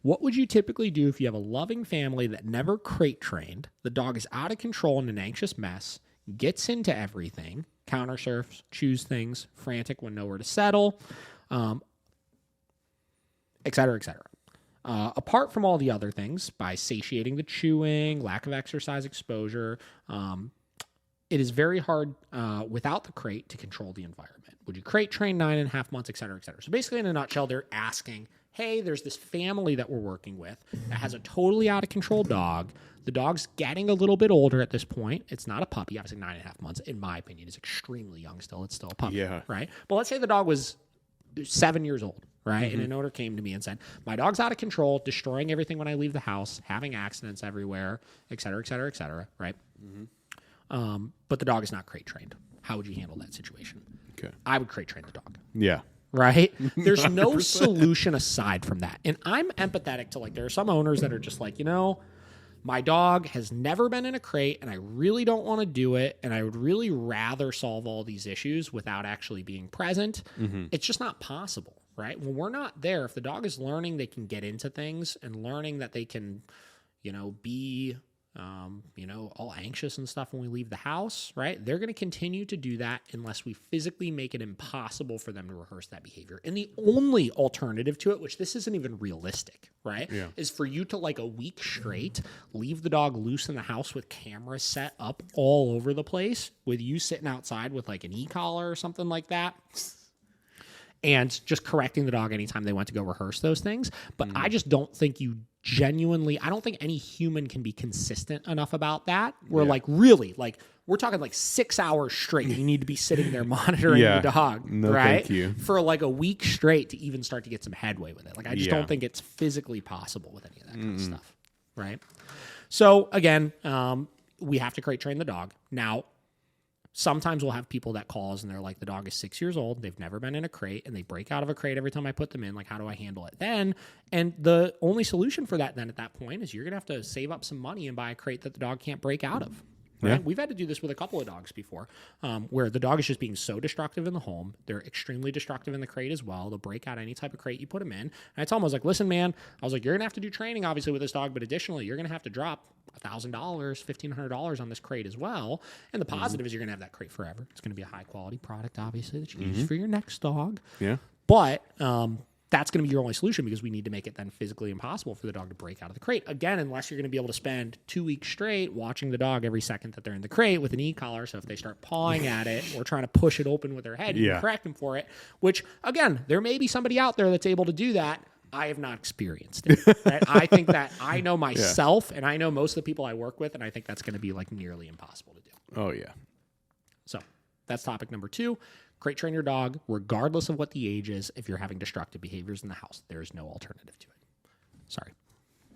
What would you typically do if you have a loving family that never crate trained, the dog is out of control and an anxious mess, gets into everything, counter surfs, chews things, frantic when nowhere to settle, et cetera, et cetera. Apart from all the other things, by satiating the chewing, lack of exercise exposure, it is very hard without the crate to control the environment. Would you crate train 9.5 months, et cetera, et cetera? So basically, in a nutshell, they're asking, hey, there's this family that we're working with that has a totally out of control dog. The dog's getting a little bit older at this point. It's not a puppy. Obviously, 9.5 months, in my opinion, is extremely young still. It's still a puppy, right? But let's say the dog was 7 years old, right? Mm-hmm. And an owner came to me and said, my dog's out of control, destroying everything when I leave the house, having accidents everywhere, et cetera, et cetera, et cetera, right? Mm-hmm. But the dog is not crate trained. How would you handle that situation? Okay. I would crate train the dog. Yeah. Right? There's no solution aside from that. And I'm empathetic to, like, there are some owners that are just like, you know, my dog has never been in a crate and I really don't want to do it. And I would really rather solve all these issues without actually being present. Mm-hmm. It's just not possible, right? When we're not there, if the dog is learning they can get into things and learning that they can, you know, be all anxious and stuff when we leave the house, right? They're going to continue to do that unless we physically make it impossible for them to rehearse that behavior. And the only alternative to it, which this isn't even realistic, right? Yeah. Is for you to, like, a week straight, leave the dog loose in the house with cameras set up all over the place, with you sitting outside with like an e-collar or something like that, and just correcting the dog anytime they went to go rehearse those things. But I just don't think I don't think any human can be consistent enough about that. We're like, really, like, we're talking like 6 hours straight. You need to be sitting there monitoring the dog, right? Thank you. For like a week straight to even start to get some headway with it. Like, I just don't think it's physically possible with any of that kind of stuff, right? So again, we have to crate train the dog. Now, sometimes we'll have people that call us and they're like, the dog is 6 years old, they've never been in a crate, and they break out of a crate every time I put them in. Like, how do I handle it then? And the only solution for that then at that point is you're going to have to save up some money and buy a crate that the dog can't break out of. Right? Yeah. We've had to do this with a couple of dogs before, where the dog is just being so destructive in the home. They're extremely destructive in the crate as well. They'll break out any type of crate you put them in. And I told them, I was like, listen, man, I was like, you're going to have to do training, obviously, with this dog, but additionally, you're going to have to drop $1,000, $1,500 on this crate as well. And the positive is you're going to have that crate forever. It's going to be a high-quality product, obviously, that you can use for your next dog. Yeah. But that's going to be your only solution, because we need to make it then physically impossible for the dog to break out of the crate. Again, unless you're going to be able to spend 2 weeks straight watching the dog every second that they're in the crate with an e-collar. So if they start pawing at it or trying to push it open with their head, you can correct them for it, which, again, there may be somebody out there that's able to do that. I have not experienced it. Right? I think that I know myself and I know most of the people I work with, and I think that's going to be like nearly impossible to do. Oh, yeah. So that's topic number 2. Crate train your dog, regardless of what the age is. If you're having destructive behaviors in the house, there is no alternative to it. Sorry.